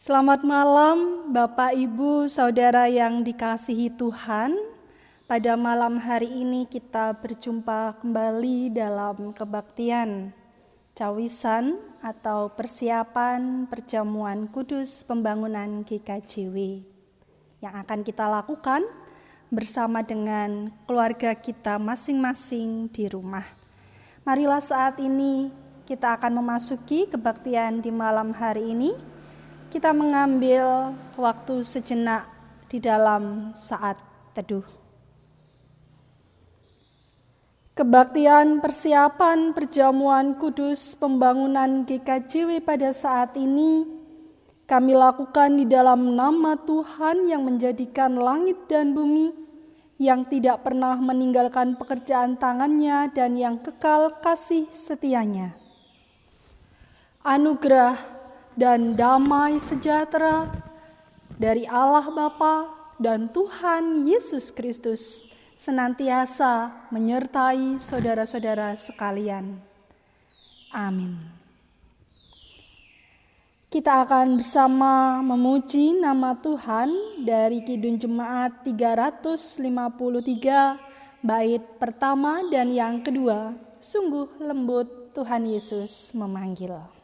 Selamat malam Bapak, Ibu, Saudara yang dikasihi Tuhan. Pada malam hari ini kita berjumpa kembali dalam kebaktian cawisan atau persiapan perjamuan kudus pembangunan GKJW yang akan kita lakukan bersama dengan keluarga kita masing-masing di rumah. Marilah saat ini kita akan memasuki kebaktian di malam hari ini. Kita mengambil waktu sejenak di dalam saat teduh. Kebaktian persiapan perjamuan kudus pembangunan GKJW pada saat ini kami lakukan di dalam nama Tuhan yang menjadikan langit dan bumi, yang tidak pernah meninggalkan pekerjaan tangannya dan yang kekal kasih setianya. Anugerah dan damai sejahtera dari Allah Bapa dan Tuhan Yesus Kristus senantiasa menyertai saudara-saudara sekalian. Amin. Kita akan bersama memuji nama Tuhan dari Kidung Jemaat 353 bait pertama dan yang kedua. Sungguh lembut Tuhan Yesus memanggil.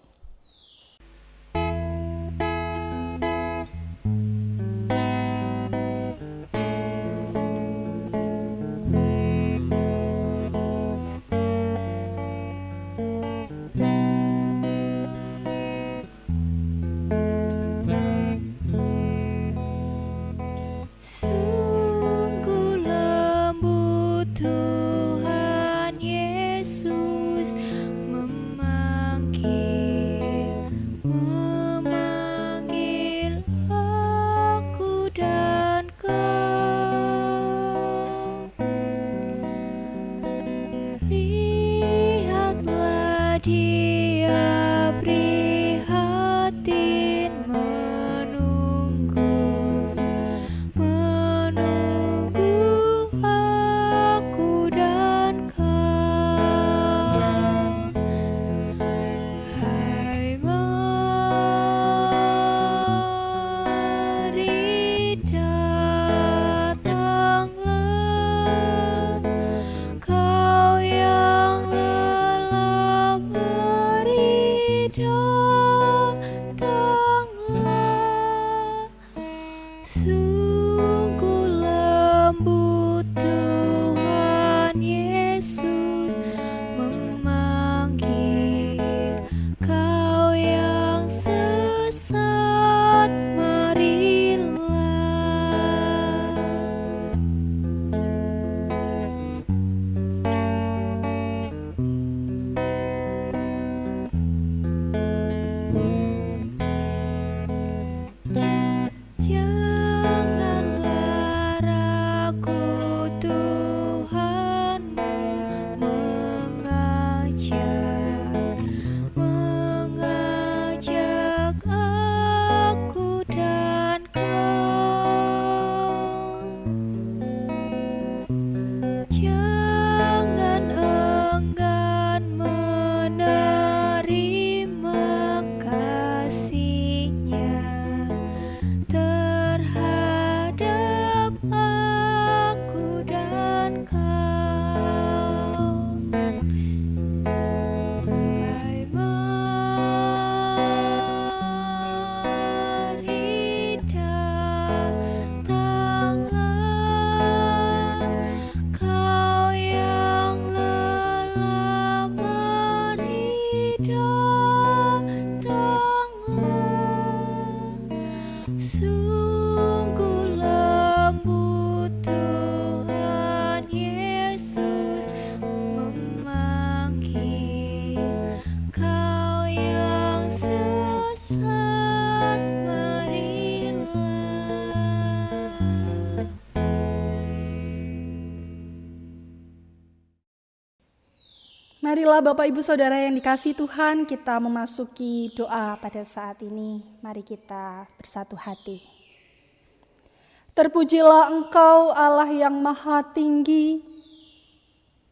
Marilah Bapak Ibu Saudara yang dikasihi Tuhan, kita memasuki doa pada saat ini. Mari kita bersatu hati. Terpujilah Engkau Allah yang Maha Tinggi,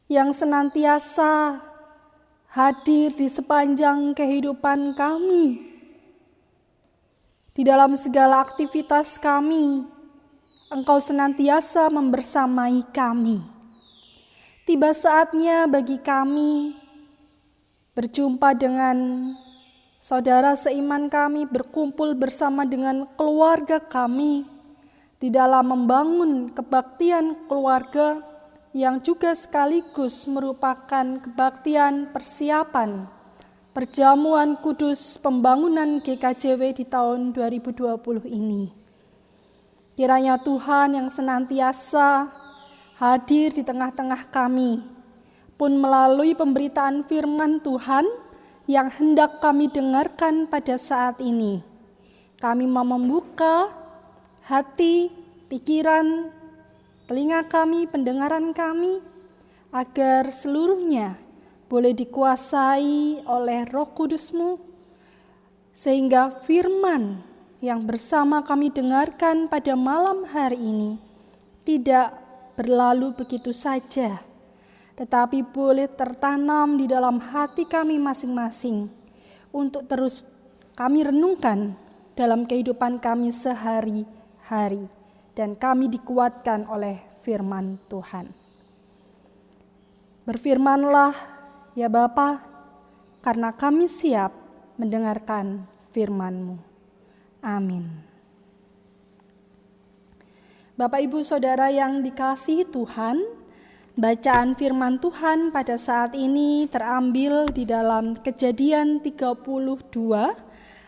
yang senantiasa hadir di sepanjang kehidupan kami. Di dalam segala aktivitas kami, Engkau senantiasa membersamai kami. Tiba saatnya bagi kami berjumpa dengan saudara seiman kami, berkumpul bersama dengan keluarga kami di dalam membangun kebaktian keluarga yang juga sekaligus merupakan kebaktian persiapan perjamuan kudus pembangunan GKJW di tahun 2020 ini. Kiranya Tuhan yang senantiasa hadir di tengah-tengah kami, pun melalui pemberitaan firman Tuhan yang hendak kami dengarkan pada saat ini, kami mau membuka hati, pikiran, telinga kami, pendengaran kami, agar seluruhnya boleh dikuasai oleh Roh Kudus-Mu, sehingga firman yang bersama kami dengarkan pada malam hari ini tidak berlalu begitu saja, tetapi boleh tertanam di dalam hati kami masing-masing untuk terus kami renungkan dalam kehidupan kami sehari-hari, dan kami dikuatkan oleh firman Tuhan. Berfirmanlah ya Bapa, karena kami siap mendengarkan firman-Mu. Amin. Bapak Ibu Saudara yang dikasihi Tuhan, bacaan firman Tuhan pada saat ini terambil di dalam Kejadian 32,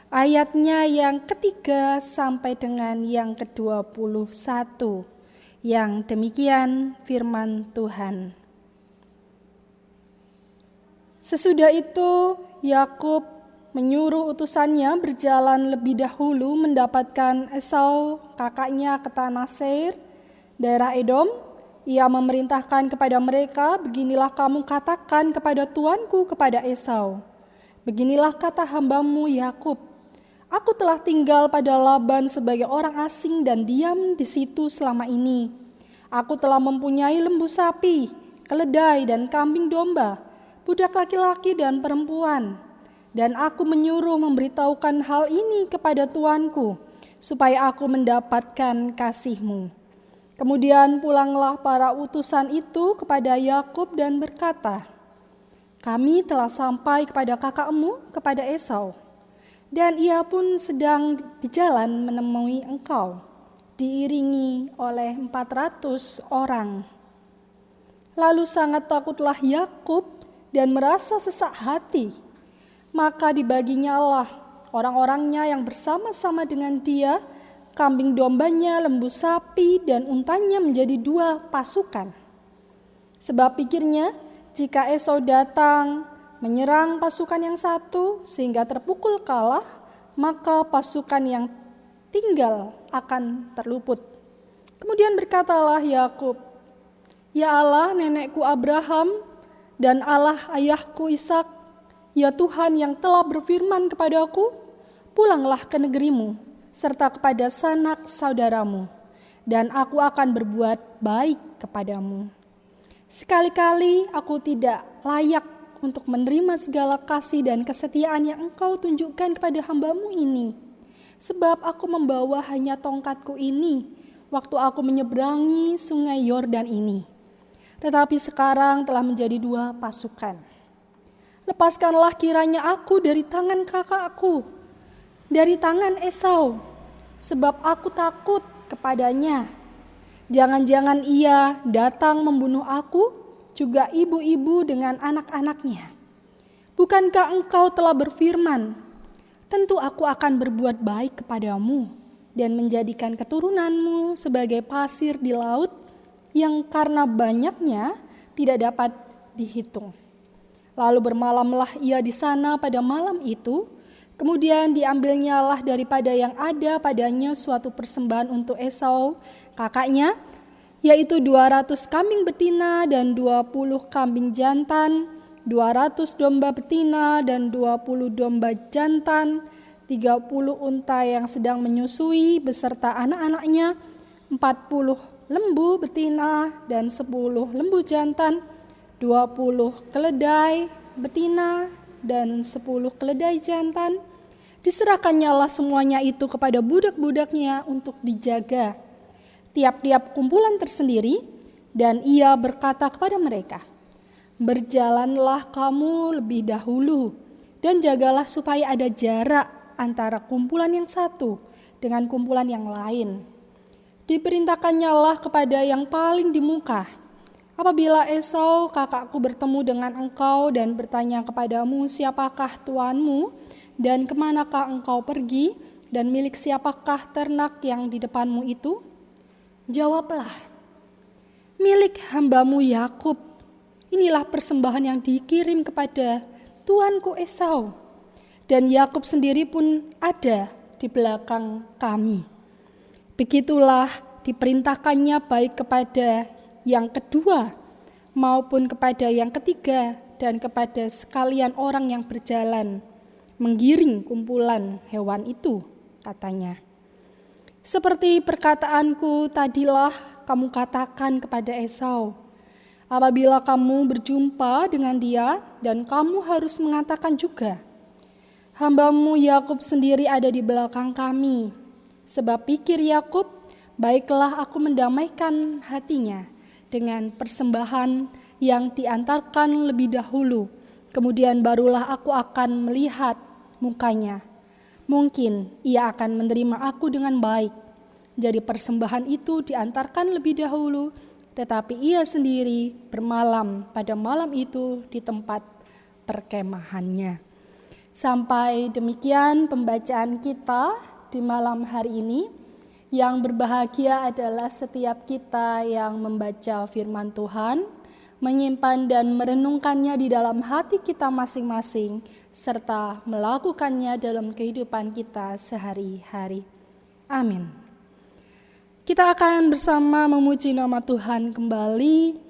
ayatnya yang ketiga sampai dengan yang ke-21, yang demikian firman Tuhan. Sesudah itu Yakub menyuruh utusannya berjalan lebih dahulu mendapatkan Esau kakaknya ke tanah Seir, daerah Edom. Ia memerintahkan kepada mereka, beginilah kamu katakan kepada tuanku, kepada Esau. Beginilah kata hambamu Yakub, aku telah tinggal pada Laban sebagai orang asing dan diam di situ selama ini. Aku telah mempunyai lembu sapi, keledai dan kambing domba, budak laki-laki dan perempuan. Dan aku menyuruh memberitahukan hal ini kepada tuanku, supaya aku mendapatkan kasih-Mu. Kemudian pulanglah para utusan itu kepada Yakub dan berkata, kami telah sampai kepada kakakmu, kepada Esau, dan ia pun sedang di jalan menemui engkau, diiringi oleh 400 orang. Lalu sangat takutlah Yakub dan merasa sesak hati, maka dibaginya Allah orang-orangnya yang bersama-sama dengan dia, kambing dombanya, lembu sapi, dan untanya menjadi 2 pasukan. Sebab pikirnya, jika Esau datang menyerang pasukan yang satu sehingga terpukul kalah, maka pasukan yang tinggal akan terluput. Kemudian berkatalah Yakub, ya Allah nenekku Abraham dan Allah ayahku Ishak, ya Tuhan yang telah berfirman kepadaku, pulanglah ke negerimu serta kepada sanak saudaramu, dan aku akan berbuat baik kepadamu. Sekali-kali aku tidak layak untuk menerima segala kasih dan kesetiaan yang engkau tunjukkan kepada hambamu ini, sebab aku membawa hanya tongkatku ini waktu aku menyeberangi sungai Yordan ini. Tetapi sekarang telah menjadi 2 pasukan. Lepaskanlah kiranya aku dari tangan kakakku, dari tangan Esau, sebab aku takut kepadanya. Jangan-jangan ia datang membunuh aku, juga ibu-ibu dengan anak-anaknya. Bukankah engkau telah berfirman, tentu aku akan berbuat baik kepadamu dan menjadikan keturunanmu sebagai pasir di laut yang karena banyaknya tidak dapat dihitung. Lalu bermalamlah ia di sana pada malam itu. Kemudian diambilnyalah daripada yang ada padanya suatu persembahan untuk Esau, kakaknya, yaitu 200 kambing betina dan 20 kambing jantan, 200 domba betina dan 20 domba jantan, 30 unta yang sedang menyusui beserta anak-anaknya, 40 lembu betina dan 10 lembu jantan, 20 keledai betina dan 10 keledai jantan, Diserahkannyalah semuanya itu kepada budak-budaknya untuk dijaga, tiap-tiap kumpulan tersendiri, dan ia berkata kepada mereka, "Berjalanlah kamu lebih dahulu, dan jagalah supaya ada jarak antara kumpulan yang satu dengan kumpulan yang lain." Diperintahkannyalah kepada yang paling di muka, "Apabila Esau kakakku bertemu dengan engkau dan bertanya kepadamu, 'Siapakah tuanmu dan kemanakah engkau pergi, dan milik siapakah ternak yang di depanmu itu?' Jawablah, 'Milik hambamu Yakub. Inilah persembahan yang dikirim kepada tuanku Esau, dan Yakub sendiri pun ada di belakang kami.' Begitulah diperintahkannya baik kepada yang kedua maupun kepada yang ketiga dan kepada sekalian orang yang berjalan menggiring kumpulan hewan itu," katanya. "Seperti perkataanku tadilah kamu katakan kepada Esau, apabila kamu berjumpa dengan dia, dan kamu harus mengatakan juga, 'Hambamu Yakub sendiri ada di belakang kami.' Sebab pikir Yakub, baiklah aku mendamaikan hatinya dengan persembahan yang diantarkan lebih dahulu, kemudian barulah aku akan melihat mukanya. Mungkin ia akan menerima aku dengan baik. Jadi persembahan itu diantarkan lebih dahulu, tetapi ia sendiri bermalam pada malam itu di tempat perkemahannya." Sampai demikian pembacaan kita di malam hari ini. Yang berbahagia adalah setiap kita yang membaca firman Tuhan, menyimpan dan merenungkannya di dalam hati kita masing-masing, serta melakukannya dalam kehidupan kita sehari-hari. Amin. Kita akan bersama memuji nama Tuhan kembali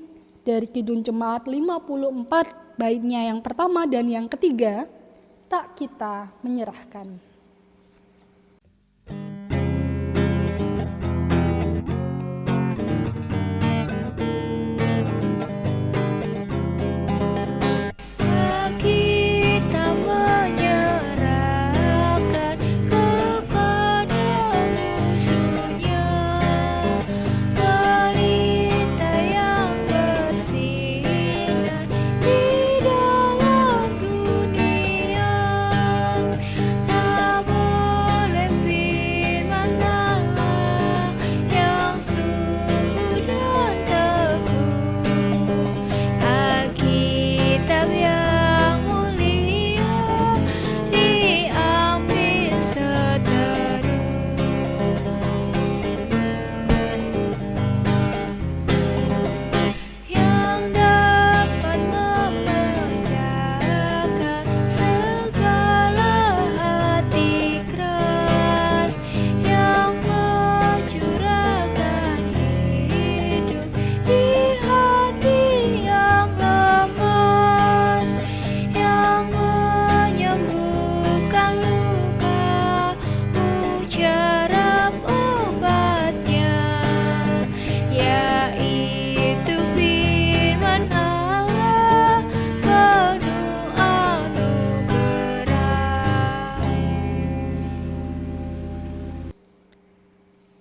dari Kidung Jemaat 54, baitnya yang pertama dan yang ketiga, "Tak Kita Menyerahkan."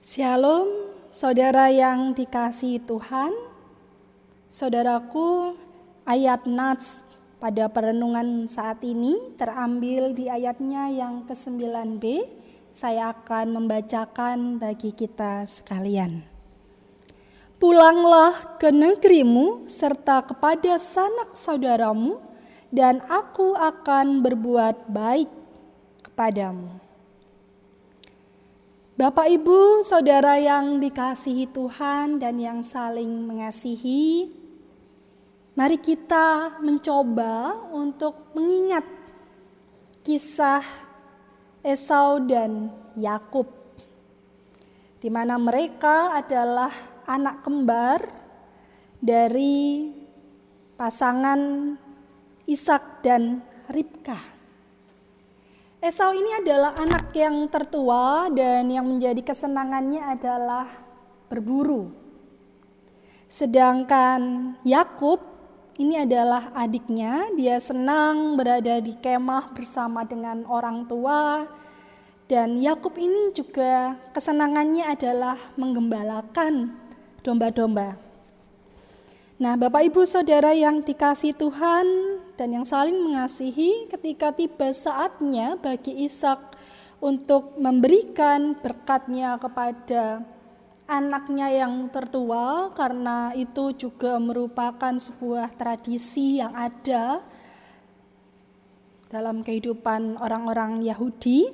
Shalom, saudara yang dikasihi Tuhan. Saudaraku, ayat nats pada perenungan saat ini terambil di ayatnya yang ke-9b. Saya akan membacakan bagi kita sekalian. "Pulanglah ke negerimu serta kepada sanak saudaramu, dan aku akan berbuat baik kepadamu." Bapak, Ibu, saudara yang dikasihi Tuhan dan yang saling mengasihi, mari kita mencoba untuk mengingat kisah Esau dan Yakub, di mana mereka adalah anak kembar dari pasangan Ishak dan Ribkah. Esau ini adalah anak yang tertua dan yang menjadi kesenangannya adalah berburu. Sedangkan Yakub ini adalah adiknya. Dia senang berada di kemah bersama dengan orang tua. Dan Yakub ini juga kesenangannya adalah menggembalakan domba-domba. Nah, Bapak Ibu Saudara yang dikasihi Tuhan dan yang saling mengasihi, ketika tiba saatnya bagi Ishak untuk memberikan berkatnya kepada anaknya yang tertua, karena itu juga merupakan sebuah tradisi yang ada dalam kehidupan orang-orang Yahudi.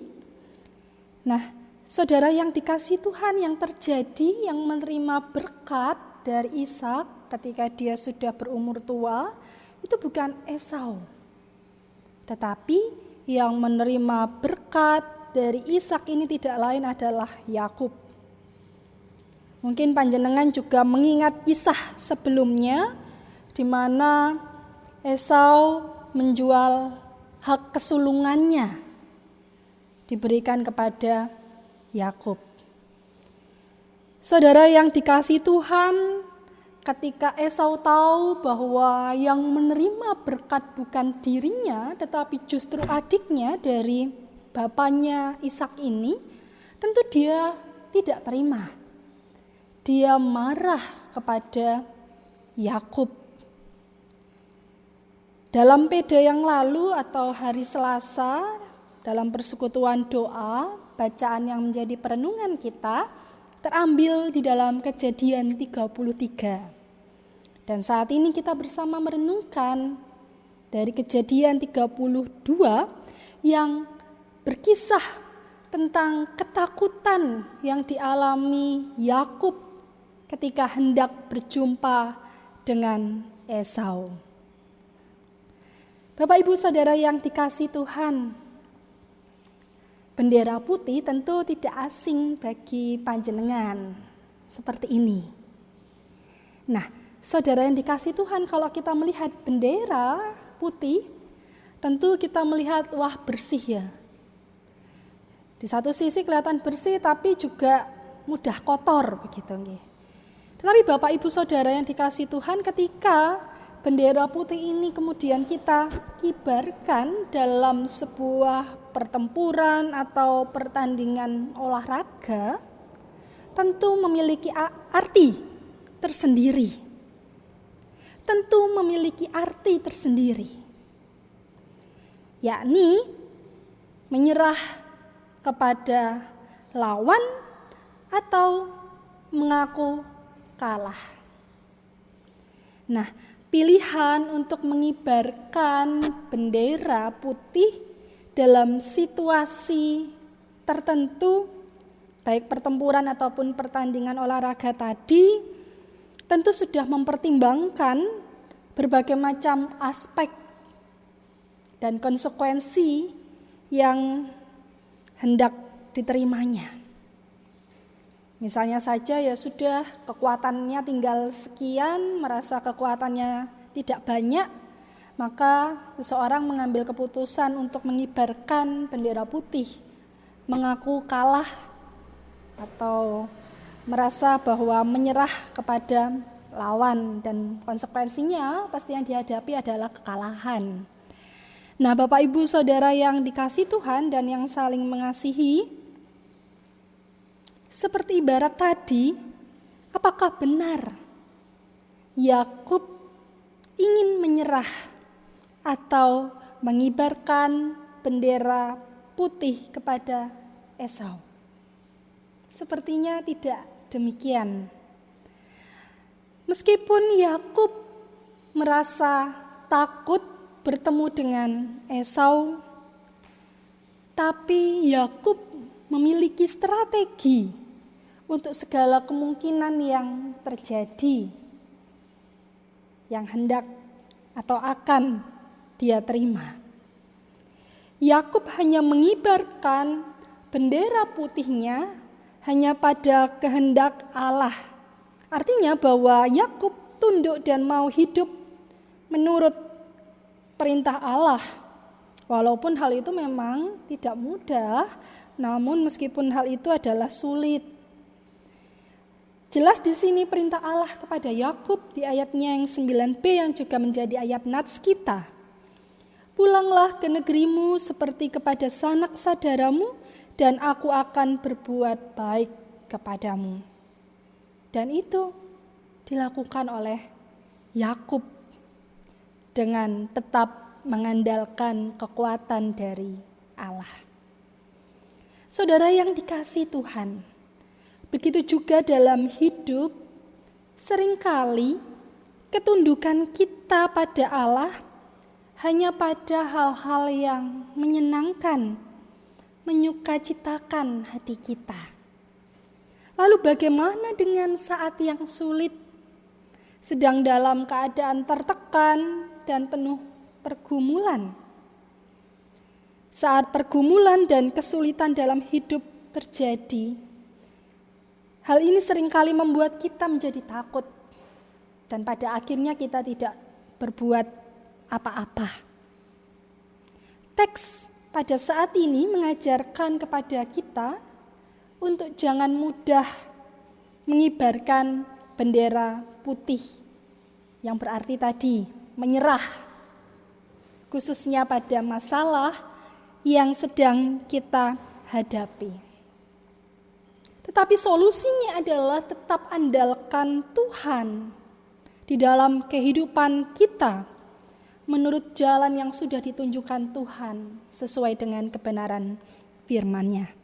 Nah, saudara yang dikasihi Tuhan, yang terjadi, yang menerima berkat dari Ishak ketika dia sudah berumur tua, itu bukan Esau. Tetapi yang menerima berkat dari Ishak ini tidak lain adalah Yakub. Mungkin panjenengan juga mengingat kisah sebelumnya di mana Esau menjual hak kesulungannya diberikan kepada Yakub. Saudara yang dikasihi Tuhan, ketika Esau tahu bahwa yang menerima berkat bukan dirinya tetapi justru adiknya dari bapaknya Ishak ini, tentu dia tidak terima. Dia marah kepada Yakub. Dalam peda yang lalu atau hari Selasa, dalam persekutuan doa, bacaan yang menjadi perenungan kita terambil di dalam Kejadian 33. Dan saat ini kita bersama merenungkan dari Kejadian 32 yang berkisah tentang ketakutan yang dialami Yakub ketika hendak berjumpa dengan Esau. Bapak Ibu Saudara yang dikasihi Tuhan, bendera putih tentu tidak asing bagi panjenengan seperti ini. Nah, saudara yang dikasihi Tuhan, kalau kita melihat bendera putih, tentu kita melihat wah bersih ya. Di satu sisi kelihatan bersih tapi juga mudah kotor begitu nggih. Tetapi Bapak Ibu Saudara yang dikasihi Tuhan, ketika bendera putih ini kemudian kita kibarkan dalam sebuah pertempuran atau pertandingan olahraga, tentu memiliki arti tersendiri. Tentu memiliki arti tersendiri. Yakni menyerah kepada lawan atau mengaku kalah. Nah, pilihan untuk mengibarkan bendera putih dalam situasi tertentu, baik pertempuran ataupun pertandingan olahraga tadi, tentu sudah mempertimbangkan berbagai macam aspek dan konsekuensi yang hendak diterimanya. Misalnya saja ya sudah kekuatannya tinggal sekian, merasa kekuatannya tidak banyak, maka seseorang mengambil keputusan untuk mengibarkan bendera putih, mengaku kalah atau merasa bahwa menyerah kepada lawan, dan konsekuensinya pasti yang dihadapi adalah kekalahan. Nah, Bapak Ibu Saudara yang dikasihi Tuhan dan yang saling mengasihi, seperti ibarat tadi, apakah benar Yakub ingin menyerah atau mengibarkan bendera putih kepada Esau? Sepertinya tidak demikian. Meskipun Yakub merasa takut bertemu dengan Esau, tapi Yakub memiliki strategi untuk segala kemungkinan yang terjadi, yang hendak atau akan dia terima. Yakub hanya mengibarkan bendera putihnya hanya pada kehendak Allah. Artinya bahwa Yakub tunduk dan mau hidup menurut perintah Allah. Walaupun hal itu memang tidak mudah, namun meskipun hal itu adalah sulit. Jelas di sini perintah Allah kepada Yakub di ayatnya yang 9b yang juga menjadi ayat nats kita. Pulanglah ke negerimu seperti kepada sanak saudaramu dan aku akan berbuat baik kepadamu. Dan itu dilakukan oleh Yakub dengan tetap mengandalkan kekuatan dari Allah. Saudara yang dikasihi Tuhan, begitu juga dalam hidup, seringkali ketundukan kita pada Allah hanya pada hal-hal yang menyenangkan, menyukacitakan hati kita. Lalu bagaimana dengan saat yang sulit, sedang dalam keadaan tertekan dan penuh pergumulan? Saat pergumulan dan kesulitan dalam hidup terjadi, hal ini seringkali membuat kita menjadi takut dan pada akhirnya kita tidak berbuat apa-apa. Teks pada saat ini mengajarkan kepada kita untuk jangan mudah mengibarkan bendera putih, yang berarti tadi menyerah, khususnya pada masalah yang sedang kita hadapi. Tetapi solusinya adalah tetap andalkan Tuhan di dalam kehidupan kita menurut jalan yang sudah ditunjukkan Tuhan sesuai dengan kebenaran firman-Nya.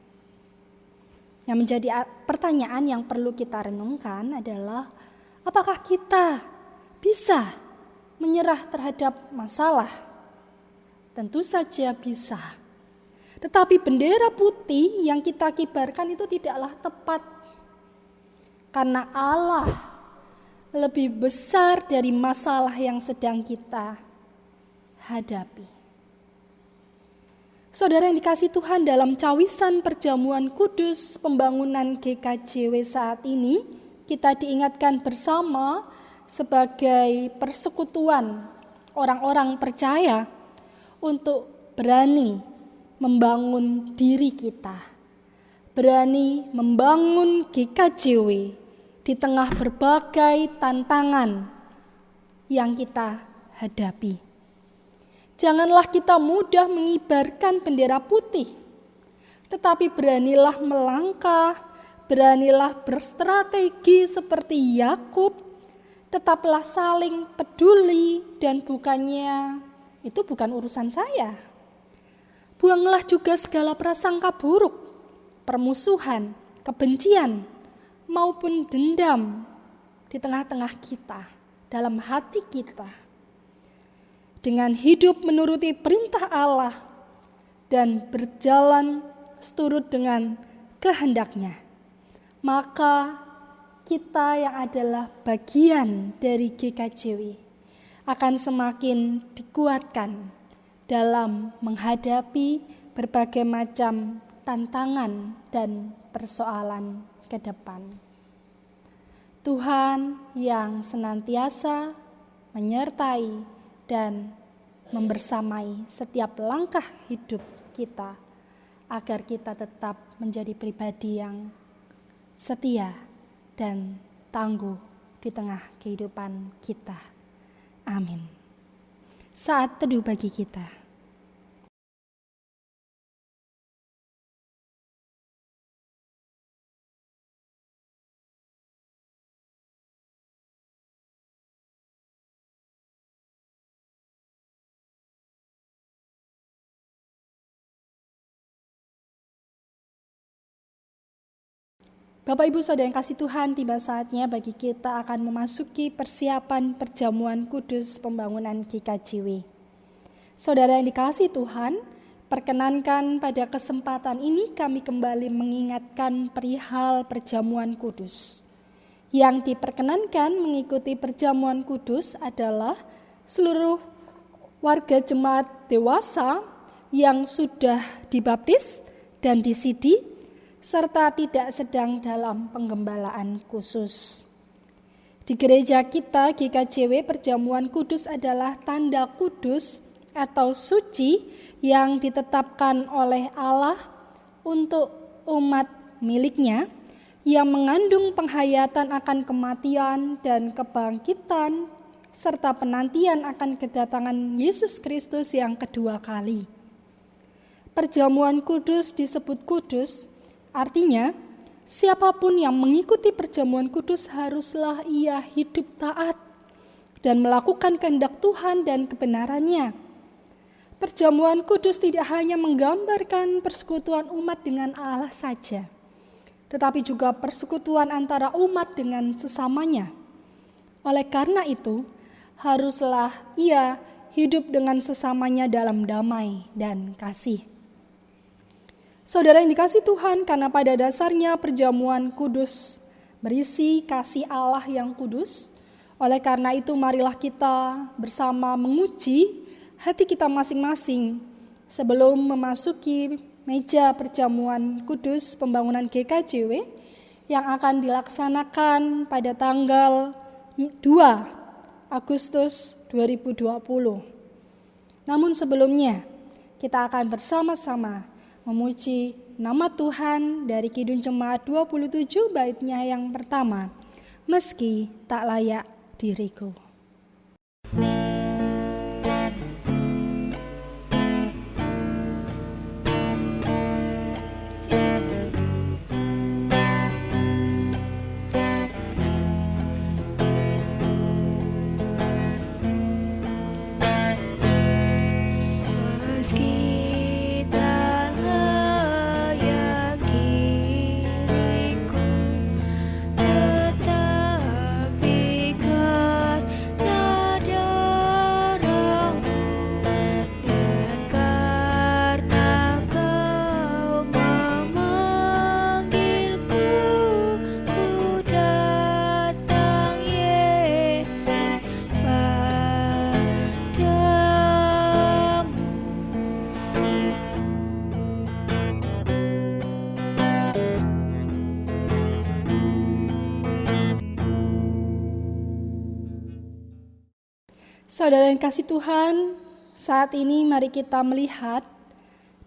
Yang menjadi pertanyaan yang perlu kita renungkan adalah apakah kita bisa menyerah terhadap masalah? Tentu saja bisa. Tetapi bendera putih yang kita kibarkan itu tidaklah tepat. Karena Allah lebih besar dari masalah yang sedang kita hadapi. Saudara yang dikasihi Tuhan, dalam cawisan perjamuan kudus pembangunan GKJW saat ini, kita diingatkan bersama sebagai persekutuan orang-orang percaya untuk berani membangun diri kita, berani membangun GKJW di tengah berbagai tantangan yang kita hadapi. Janganlah kita mudah mengibarkan bendera putih, tetapi beranilah melangkah, beranilah berstrategi seperti Yakub, tetaplah saling peduli dan bukannya itu bukan urusan saya. Buanglah juga segala prasangka buruk, permusuhan, kebencian, maupun dendam di tengah-tengah kita, dalam hati kita. Dengan hidup menuruti perintah Allah dan berjalan seturut dengan kehendak-Nya, maka kita yang adalah bagian dari GKJW akan semakin dikuatkan dalam menghadapi berbagai macam tantangan dan persoalan ke depan. Tuhan yang senantiasa menyertai dan membersamai setiap langkah hidup kita, agar kita tetap menjadi pribadi yang setia dan tangguh di tengah kehidupan kita. Amin. Saat teduh bagi kita. Bapak Ibu Saudara yang kasih Tuhan, tiba saatnya bagi kita akan memasuki persiapan perjamuan kudus pembangunan GKJW. Saudara yang dikasih Tuhan, perkenankan pada kesempatan ini kami kembali mengingatkan perihal perjamuan kudus. Yang diperkenankan mengikuti perjamuan kudus adalah seluruh warga jemaat dewasa yang sudah dibaptis dan disidi, serta tidak sedang dalam penggembalaan khusus. Di gereja kita GKJW, perjamuan kudus adalah tanda kudus atau suci yang ditetapkan oleh Allah untuk umat miliknya yang mengandung penghayatan akan kematian dan kebangkitan, serta penantian akan kedatangan Yesus Kristus yang kedua kali. Perjamuan kudus disebut kudus, artinya siapapun yang mengikuti perjamuan kudus haruslah ia hidup taat dan melakukan kehendak Tuhan dan kebenarannya. Perjamuan kudus tidak hanya menggambarkan persekutuan umat dengan Allah saja, tetapi juga persekutuan antara umat dengan sesamanya. Oleh karena itu, haruslah ia hidup dengan sesamanya dalam damai dan kasih. Saudara yang dikasihi Tuhan, karena pada dasarnya perjamuan kudus berisi kasih Allah yang kudus, oleh karena itu marilah kita bersama menguji hati kita masing-masing sebelum memasuki meja perjamuan kudus pembangunan GKJW yang akan dilaksanakan pada tanggal 2 Agustus 2020. Namun sebelumnya, kita akan bersama-sama memuji nama Tuhan dari Kidung Jemaat 27 baitnya yang pertama, meski tak layak diriku. Saudara yang kasih Tuhan, saat ini mari kita melihat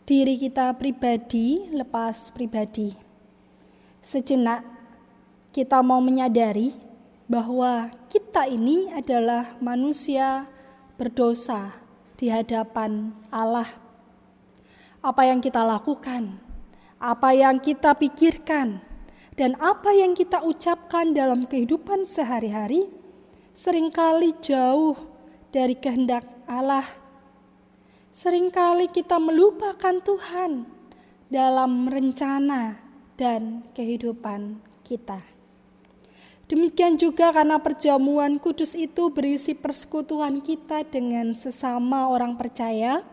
diri kita pribadi lepas pribadi. Sejenak kita mau menyadari bahwa kita ini adalah manusia berdosa di hadapan Allah. Apa yang kita lakukan, apa yang kita pikirkan, dan apa yang kita ucapkan dalam kehidupan sehari-hari seringkali jauh dari kehendak Allah. Seringkali kita melupakan Tuhan dalam rencana dan kehidupan kita. Demikian juga karena perjamuan kudus itu berisi persekutuan kita dengan sesama orang percaya.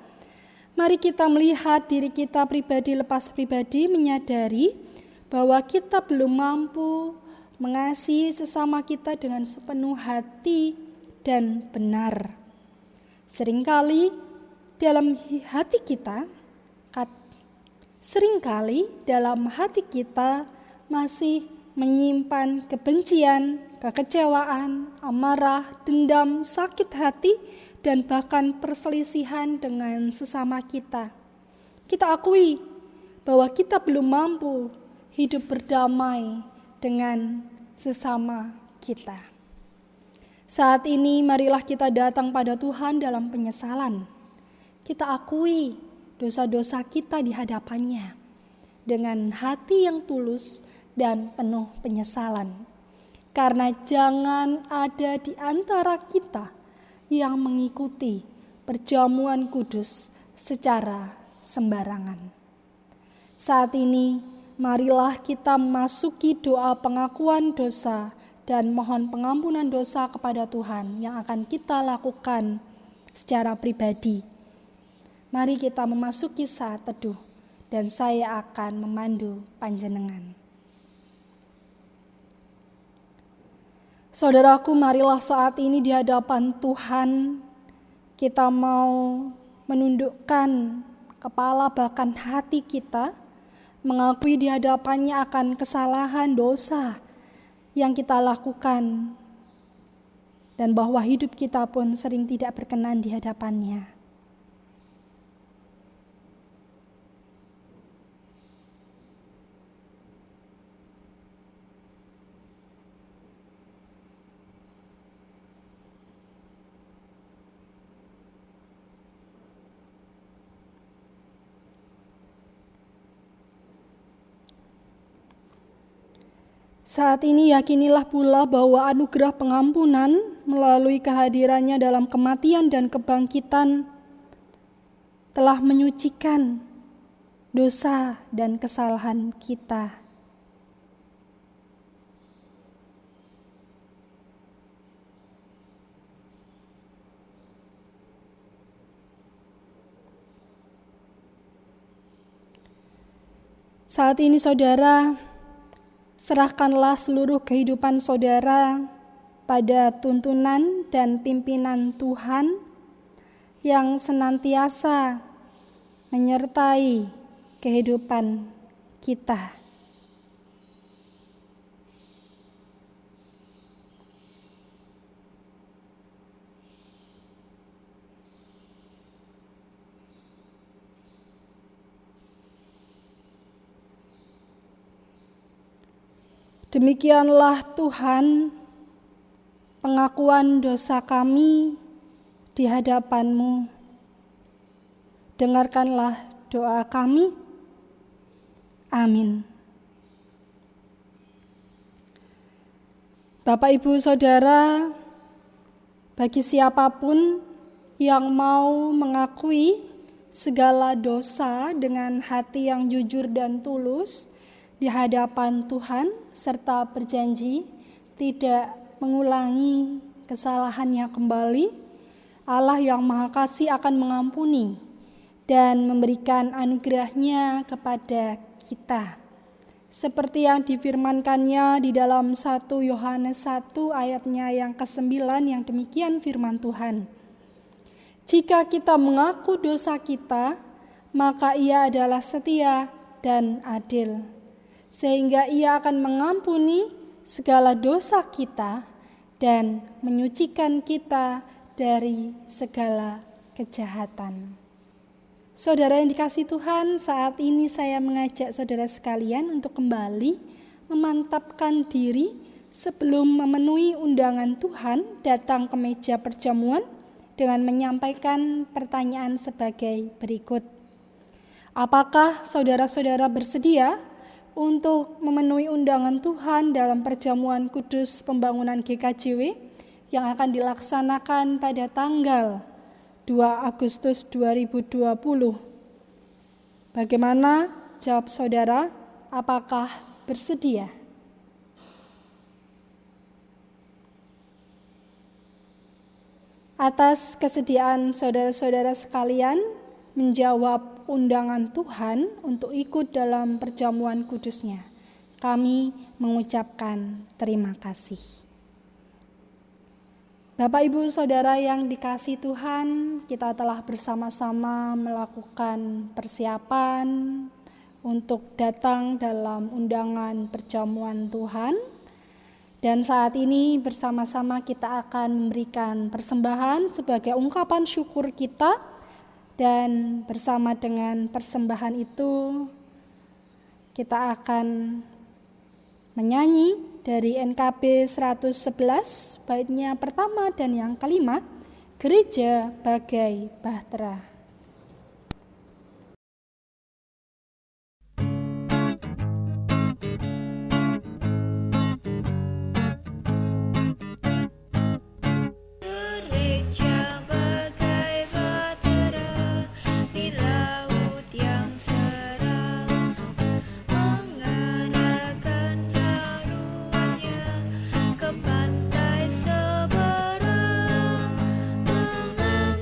Mari kita melihat diri kita pribadi lepas pribadi, menyadari bahwa kita belum mampu mengasihi sesama kita dengan sepenuh hati dan benar. Seringkali dalam hati kita masih menyimpan kebencian, kekecewaan, amarah, dendam, sakit hati, dan bahkan perselisihan dengan sesama kita. Kita akui bahwa kita belum mampu hidup berdamai dengan sesama kita. Saat ini marilah kita datang pada Tuhan dalam penyesalan. Kita akui dosa-dosa kita di hadapannya dengan hati yang tulus dan penuh penyesalan. Karena jangan ada di antara kita yang mengikuti perjamuan kudus secara sembarangan. Saat ini marilah kita memasuki doa pengakuan dosa dan mohon pengampunan dosa kepada Tuhan yang akan kita lakukan secara pribadi. Mari kita memasuki saat teduh dan saya akan memandu panjenengan. Saudaraku, marilah saat ini di hadapan Tuhan kita mau menundukkan kepala bahkan hati kita, mengakui di hadapannya akan kesalahan dosa yang kita lakukan, dan bahwa hidup kita pun sering tidak berkenan di hadapannya. Saat ini yakinilah pula bahwa anugerah pengampunan melalui kehadirannya dalam kematian dan kebangkitan telah menyucikan dosa dan kesalahan kita. Saat ini saudara, serahkanlah seluruh kehidupan saudara pada tuntunan dan pimpinan Tuhan yang senantiasa menyertai kehidupan kita. Demikianlah Tuhan, pengakuan dosa kami di hadapan-Mu. Dengarkanlah doa kami. Amin. Bapak, Ibu, Saudara, bagi siapapun yang mau mengakui segala dosa dengan hati yang jujur dan tulus di hadapan Tuhan, serta berjanji tidak mengulangi kesalahannya kembali, Allah yang Maha Kasih akan mengampuni dan memberikan anugerah-Nya kepada kita. Seperti yang difirmankannya di dalam 1 Yohanes 1 ayatnya yang ke-9, yang demikian firman Tuhan. Jika kita mengaku dosa kita, maka Ia adalah setia dan adil, sehingga Ia akan mengampuni segala dosa kita dan menyucikan kita dari segala kejahatan. Saudara yang dikasihi Tuhan, saat ini saya mengajak saudara sekalian untuk kembali memantapkan diri sebelum memenuhi undangan Tuhan datang ke meja perjamuan dengan menyampaikan pertanyaan sebagai berikut. Apakah saudara-saudara bersedia untuk memenuhi undangan Tuhan dalam perjamuan kudus pembangunan GKJW yang akan dilaksanakan pada tanggal 2 Agustus 2020. Bagaimana jawab saudara? Apakah bersedia? Atas kesediaan saudara-saudara sekalian menjawab undangan Tuhan untuk ikut dalam perjamuan kudusnya, kami mengucapkan terima kasih. Bapak, Ibu, Saudara yang dikasihi Tuhan, kita telah bersama-sama melakukan persiapan untuk datang dalam undangan perjamuan Tuhan. Dan saat ini bersama-sama kita akan memberikan persembahan sebagai ungkapan syukur kita. Dan bersama dengan persembahan itu kita akan menyanyi dari NKB 111 baitnya pertama dan yang kelima, Gereja Bagai Bahtera. Pantai seberang mengamuklah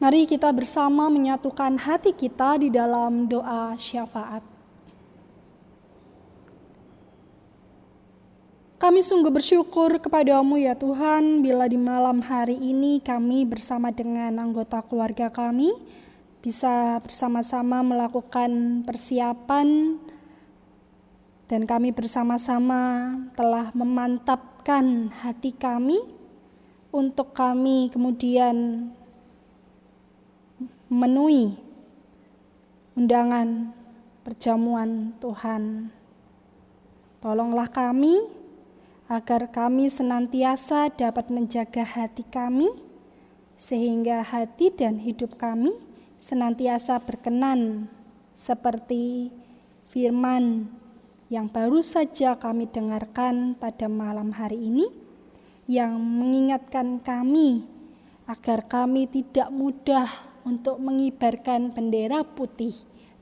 Mari kita bersama menyatukan hati kita di dalam doa syafaat. Kami sungguh bersyukur kepadamu ya Tuhan, bila di malam hari ini kami bersama dengan anggota keluarga kami bisa bersama-sama melakukan persiapan, dan kami bersama-sama telah memantapkan hati kami untuk kami kemudian memenuhi undangan perjamuan Tuhan. Tolonglah kami agar kami senantiasa dapat menjaga hati kami, sehingga hati dan hidup kami senantiasa berkenan seperti firman yang baru saja kami dengarkan pada malam hari ini, yang mengingatkan kami agar kami tidak mudah untuk mengibarkan bendera putih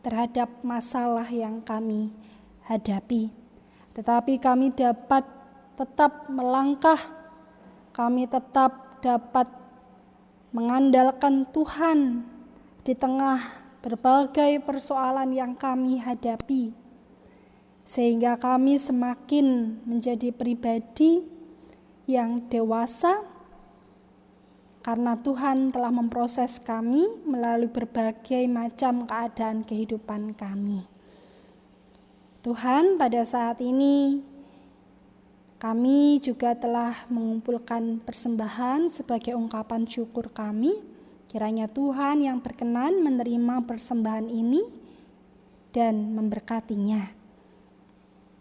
terhadap masalah yang kami hadapi. Tetapi kami dapat tetap melangkah, kami tetap dapat mengandalkan Tuhan di tengah berbagai persoalan yang kami hadapi, sehingga kami semakin menjadi pribadi yang dewasa, karena Tuhan telah memproses kami melalui berbagai macam keadaan kehidupan kami. Tuhan, pada saat ini kami juga telah mengumpulkan persembahan sebagai ungkapan syukur kami. Kiranya Tuhan yang berkenan menerima persembahan ini dan memberkatinya.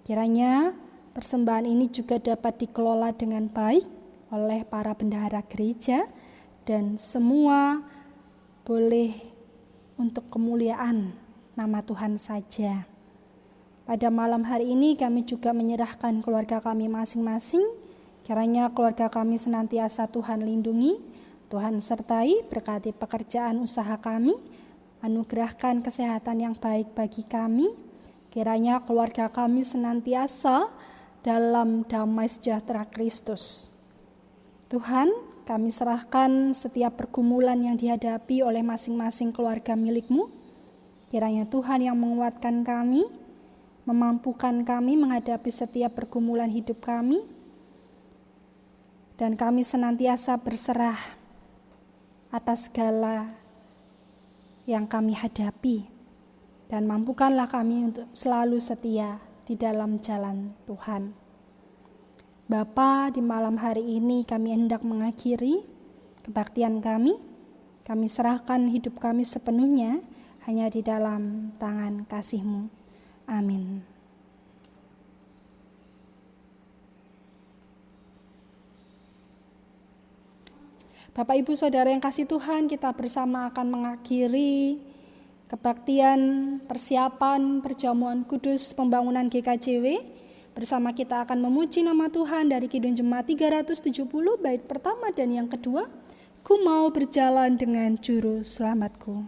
Kiranya persembahan ini juga dapat dikelola dengan baik oleh para bendahara gereja, dan semua boleh untuk kemuliaan nama Tuhan saja. Pada malam hari ini kami juga menyerahkan keluarga kami masing-masing. Kiranya keluarga kami senantiasa Tuhan lindungi, Tuhan sertai, berkati pekerjaan usaha kami, anugerahkan kesehatan yang baik bagi kami. Kiranya keluarga kami senantiasa dalam damai sejahtera Kristus. Tuhan, kami serahkan setiap pergumulan yang dihadapi oleh masing-masing keluarga milik-Mu. Kiranya Tuhan yang menguatkan kami, memampukan kami menghadapi setiap pergumulan hidup kami, dan kami senantiasa berserah atas segala yang kami hadapi, dan mampukanlah kami untuk selalu setia di dalam jalan Tuhan. Bapa, di malam hari ini kami hendak mengakhiri kebaktian kami. Kami serahkan hidup kami sepenuhnya hanya di dalam tangan kasih-Mu. Amin. Bapak, Ibu, Saudara yang kasih Tuhan, kita bersama akan mengakhiri kebaktian persiapan perjamuan kudus pembangunan GKJW. Bersama kita akan memuji nama Tuhan dari Kidung Jemaat 370, bait pertama dan yang kedua, Ku mau berjalan dengan juru selamatku.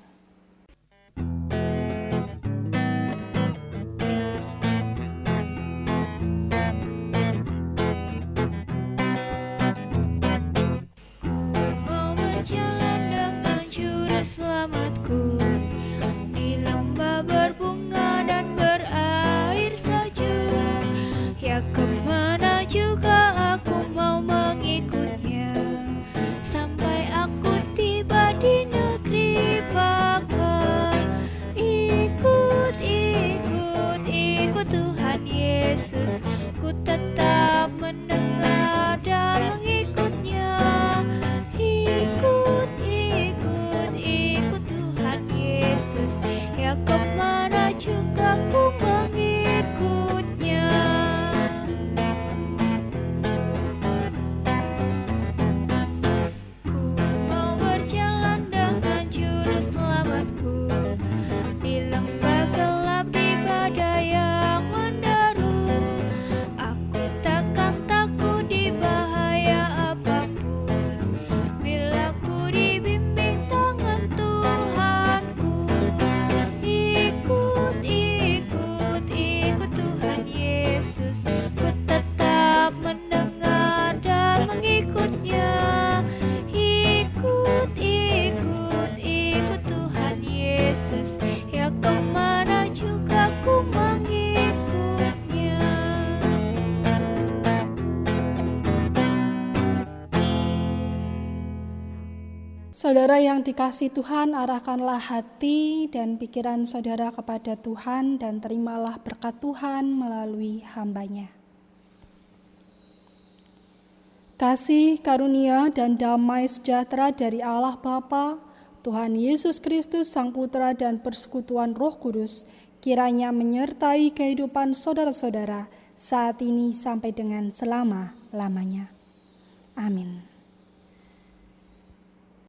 Selamatku di lembah berbunga dan berair sejuk, ya kemana juga aku mau mengikutnya, sampai aku tiba di negeri Saudara yang dikasihi Tuhan, arahkanlah hati dan pikiran saudara kepada Tuhan dan terimalah berkat Tuhan melalui hamba-Nya. Kasih, karunia, dan damai sejahtera dari Allah Bapa, Tuhan Yesus Kristus Sang Putra dan persekutuan Roh Kudus kiranya menyertai kehidupan saudara-saudara saat ini sampai dengan selama-lamanya. Amin.